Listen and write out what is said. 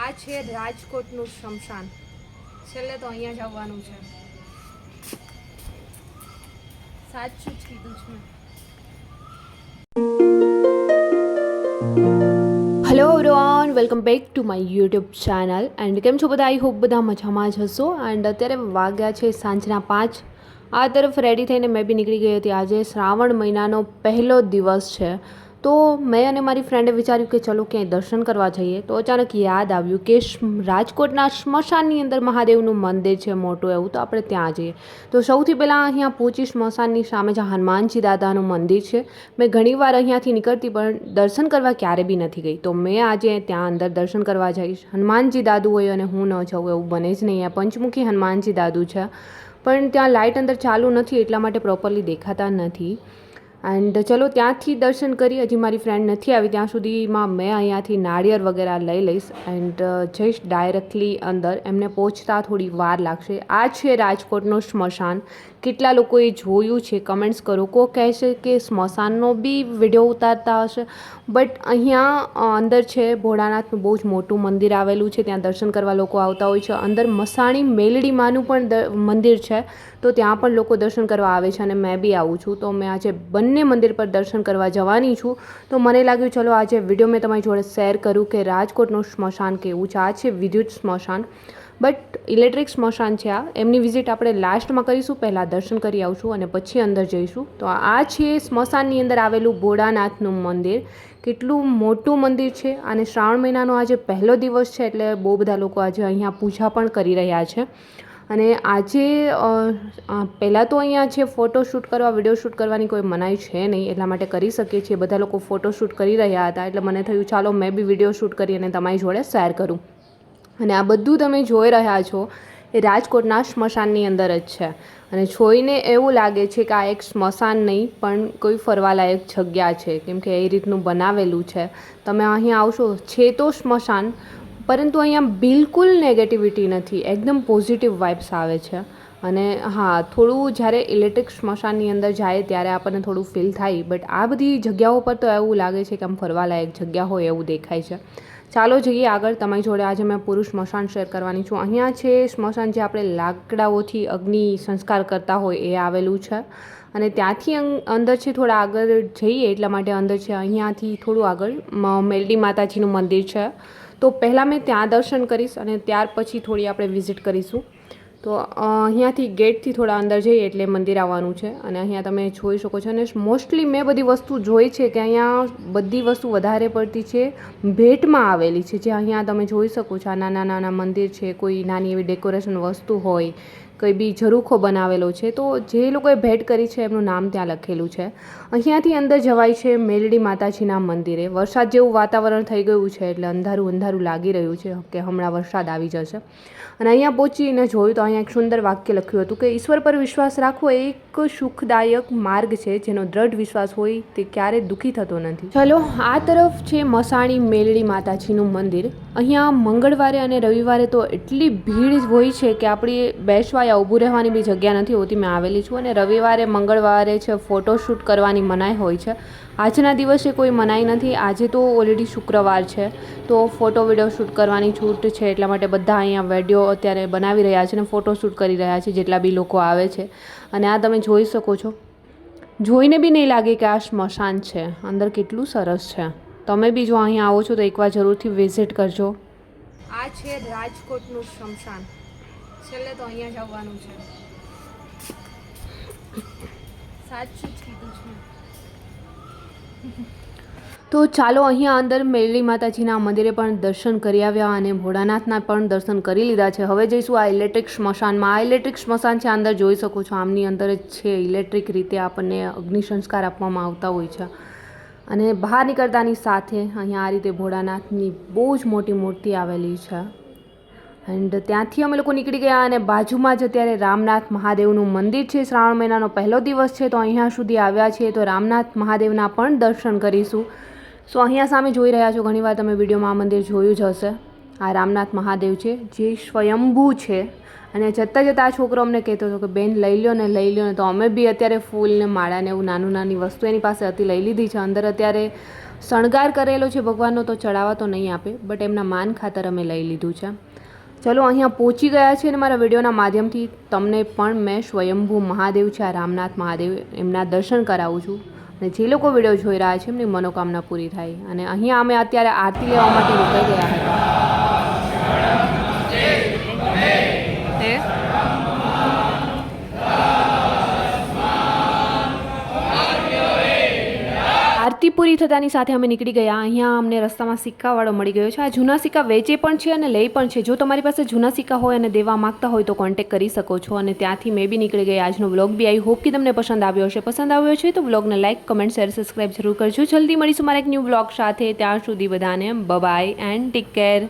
આ છે રાજકોટનું સ્મશાન. છેલ્લે તો અહીંયા જ આવવાનું છે. સાચું જ કીધું છે. Hello everyone, welcome back to my YouTube channel. And કેમ છો બધા? આઈ હોપ બધા મજામાં જ હશો. એન્ડ અત્યારે વાગ્યા છે સાંજના 5. આ તરફ રેડી થઈને મેં બી નીકળી ગઈ હતી. આજે શ્રાવણ મહિનાનો પહેલો દિવસ છે, તો મેં અને મારી ફ્રેન્ડે વિચાર્યું કે ચલો ક્યાંય દર્શન કરવા જઈએ. તો અચાનક યાદ આવ્યું કે રાજકોટના સ્મશાનની અંદર મહાદેવનું મંદિર છે મોટું એવું, તો આપણે ત્યાં જઈએ. તો સૌથી પહેલાં અહીંયા પહોંચી સ્મશાનની સામે જે હનુમાનજી દાદાનું મંદિર છે. મેં ઘણીવાર અહીંયાથી નીકળતી પણ દર્શન કરવા ક્યારે બી નથી ગઈ, તો મેં આજે ત્યાં અંદર દર્શન કરવા જઈશ. હનુમાનજી દાદુ હોય અને હું ન જાઉં એવું બને જ નહીં. આ પંચમુખી હનુમાનજી દાદુ છે, પણ ત્યાં લાઇટ અંદર ચાલુ નથી એટલા માટે પ્રોપરલી દેખાતા નથી. એન્ડ ચલો ત્યાંથી દર્શન કરી. હજી મારી ફ્રેન્ડ નથી આવી, ત્યાં સુધીમાં મેં અહીંયાથી નાળિયેર વગેરે લઈ લઈશ એન્ડ જઈશ ડાયરેક્ટલી અંદર. એમને પહોંચતા થોડી વાર લાગશે. આ છે રાજકોટનું સ્મશાન. કેટલા લોકોએ જોયું છે કમેન્ટ્સ કરો. કોઈ કહેશે કે સ્મશાનનો બી વિડીયો ઉતારતા હશે, બટ અહીંયા અંદર છે ભોળાનાથનું બહુ જ મોટું મંદિર આવેલું છે. ત્યાં દર્શન કરવા લોકો આવતા હોય છે. અંદર મસાણી મેલડી માનું પણ મંદિર છે, તો ત્યાં પણ લોકો દર્શન કરવા આવે છે અને મેં બી આવું છું. તો મેં આજે બંને મંદિર પર દર્શન કરવા જવાની છું. તો મને લાગ્યું ચલો આજે વિડીયો મેં તમારી જોડે શેર કરું કે રાજકોટનું સ્મશાન કેવું છે. આ છે વિદ્યુત સ્મશાન, બટ ઇલેક્ટ્રિક સ્મશાન છે આ. એમની વિઝિટ આપણે લાસ્ટમાં કરીશું, પહેલાં દર્શન કરી આવશું અને પછી અંદર જઈશું. તો આ છે સ્મશાનની અંદર આવેલું ભોળાનાથનું મંદિર. કેટલું મોટું મંદિર છે અને શ્રાવણ મહિનાનો આજે પહેલો દિવસ છે, એટલે બહુ બધા લોકો આજે અહીંયા પૂજા પણ કરી રહ્યા છે. અને આજે પહેલાં તો અહીંયા છે ફોટોશૂટ કરવા, વિડીયો શૂટ કરવાની કોઈ મનાઈ છે નહીં, એટલા માટે કરી શકીએ છીએ. બધા લોકો ફોટોશૂટ કરી રહ્યા હતા, એટલે મને થયું ચાલો મેં બી વિડીયો શૂટ કરી અને તમારી જોડે શેર કરું. અને આ બધું તમે જોઈ રહ્યા છો એ રાજકોટના સ્મશાનની અંદર જ છે. અને જોઈને એવું લાગે છે કે આ એક સ્મશાન નહીં પણ કોઈ ફરવાલાયક જગ્યા છે, કેમ કે એ રીતનું બનાવેલું છે. તમે અહીં આવશો છે તો સ્મશાન, પરંતુ અહીંયા બિલકુલ નેગેટિવિટી નથી, એકદમ પોઝિટિવ વાઇબ્સ આવે છે. અને હા, થોડું જ્યારે ઇલેક્ટ્રિક સ્મશાનની અંદર જાય ત્યારે આપણને થોડું ફીલ થાય, બટ આ બધી જગ્યાઓ પર તો એવું લાગે છે કે આમ ફરવાલાયક જગ્યા હોય એવું દેખાય છે. ચાલો જઈએ આગળ. તમારી જોડે આજે મેં પૂરું સ્મશાન શેર કરવાની છું. અહીંયા છે સ્મશાન જે આપણે લાકડાઓથી અગ્નિ સંસ્કાર કરતા હોય એ આવેલું છે. અને ત્યાંથી અંદર છે થોડા આગળ જઈએ એટલા માટે અંદર છે. અહીંયાથી થોડું આગળ મેલડી માતાજીનું મંદિર છે, તો પહેલાં મેં ત્યાં દર્શન કરીશ અને ત્યાર પછી થોડી આપણે વિઝિટ કરીશું. તો અહીંયાથી ગેટથી થોડા અંદર જઈએ એટલે મંદિર આવવાનું છે. અને અહીંયા તમે જોઈ શકો છો. અને મોસ્ટલી મેં બધી વસ્તુ જોઈ છે કે અહીંયા બધી વસ્તુ વધારે પડતી છે ભેટમાં આવેલી છે. જે અહીંયા તમે જોઈ શકો છો, આ નાના નાના મંદિર છે, કોઈ નાની એવી ડેકોરેશન વસ્તુ હોય, કંઈ બી ઝરૂખો બનાવેલો છે, તો જે લોકોએ ભેટ કરી છે એમનું નામ ત્યાં લખેલું છે. અહીંયાથી અંદર જવાય છે મેલડી માતાજીના મંદિરે. વરસાદ જેવું વાતાવરણ થઈ ગયું છે એટલે અંધારું અંધારું લાગી રહ્યું છે કે હમણાં વરસાદ આવી જશે. અને અહીંયા પહોંચીને જોયું તો અહીંયા એક સુંદર વાક્ય લખ્યું હતું કે ઈશ્વર પર વિશ્વાસ રાખવો એ એક સુખદાયક માર્ગ છે, જેનો દ્રઢ વિશ્વાસ હોય તે ક્યારેય દુઃખી થતો નથી. ચલો આ તરફ છે મસાણી મેલડી માતાજીનું મંદિર. અહીંયા મંગળવારે અને રવિવારે તો એટલી ભીડ હોય છે કે આપણી બેસવા યા ઊભું રહેવાની બી જગ્યા નથી હોતી. મેં આવેલી છું. અને રવિવારે મંગળવારે છે ફોટોશૂટ કરવાની મનાઈ હોય છે. આજના દિવસે કોઈ મનાઈ નથી. આજે તો ઓલરેડી શુક્રવાર છે, તો ફોટો વિડીયો શૂટ કરવાની છૂટ છે, એટલા માટે બધા અહીંયા વિડીયો અત્યારે બનાવી રહ્યા છે અને ફોટોશૂટ કરી રહ્યા છે જેટલા બી લોકો આવે છે. અને આ તમે જોઈ શકો છો, જોઈને બી નહીં લાગે કે આ સ્મશાન છે. અંદર કેટલું સરસ છે. તમે બી જો અહીંયા આવો છો તો એકવાર જરૂરથી વિઝિટ કરજો. આ છે રાજકોટનું સ્મશાન. છેલ્લે તો અહીંયા જ આવવાનું છે. સાચું જ કીધું છે. તો ચાલો અહીંયા અંદર મેલડી માતાજીના મંદિરે પણ દર્શન કરી આવ્યા અને ભોળાનાથના પણ દર્શન કરી લીધા છે. હવે જઈશું આ ઇલેક્ટ્રિક સ્મશાનમાં. આ ઇલેક્ટ્રિક સ્મશાન છે, અંદર જોઈ શકો છો. આમની અંદર જ છે ઇલેક્ટ્રિક રીતે આપણને અગ્નિ સંસ્કાર આપવામાં આવતા હોય છે. અને બહાર નીકળતાની સાથે અહીંયા આ રીતે ભોળાનાથની બહુ જ મોટી મૂર્તિ આવેલી છે. એન્ડ ત્યાંથી અમે લોકો નીકળી ગયા અને બાજુમાં જ અત્યારે રામનાથ મહાદેવનું મંદિર છે. શ્રાવણ મહિનાનો પહેલો દિવસ છે તો અહીંયા સુધી આવ્યા છીએ, તો રામનાથ મહાદેવના પણ દર્શન કરીશું. સો અહીંયા સામે જોઈ રહ્યા છો, ઘણીવાર તમે વિડીયોમાં આ મંદિર જોયું જ હશે. આ રામનાથ મહાદેવ છે જે સ્વયંભૂ છે. અને જતાં જતાં આ છોકરો અમને કહેતો હતો કે બેન લઈ લો ને લઈ લો ને. તો અમે બી અત્યારે ફૂલ ને માળા ને એવું નાની વસ્તુ એની પાસે હતી લઈ લીધી છે. અંદર અત્યારે શણગાર કરેલો છે ભગવાનનો તો ચડાવવા તો નહીં આપે, બટ એમના માન ખાતર અમે લઈ લીધું છે. ચલો અહીંયા પહોંચી ગયા છે અને મારા વિડીયોના માધ્યમથી તમને પણ મેં સ્વયંભૂ મહાદેવ છે, આ રામનાથ મહાદેવ, એમના દર્શન કરાવું છું. અને જે લોકો વિડીયો જોઈ રહ્યા છે એમની મનોકામના પૂરી થાય. અને અહીંયા અમે અત્યારે આરતી લેવા માટે રોકાઈ ગયા હતા. આરતી પૂરી થતાની સાથે અમે નીકળી ગયા. અહીંયા અમને રસ્તામાં સિક્કાવાળો મળી ગયો છે. આ જૂના સિક્કા વેચે પણ છે અને લઈ પણ છે. જો તમારી પાસે જૂના સિક્કા હોય અને દેવા માગતા હોય તો કોન્ટેક્ટ કરી શકો છો. અને ત્યાંથી મેં બી નીકળી ગઈ. આજનો વ્લોગ બી આઈ હોપ કે તમને પસંદ આવ્યો હશે. પસંદ આવ્યો છે તો વ્લોગને લાઇક, કમેન્ટ, શેર, સબસ્ક્રાઈબ જરૂર કરજો. જલ્દી મળીશું મારા એક ન્યૂ વ્લોગ સાથે. ત્યાં સુધી બધાને બાય એન્ડ ટેક કેર.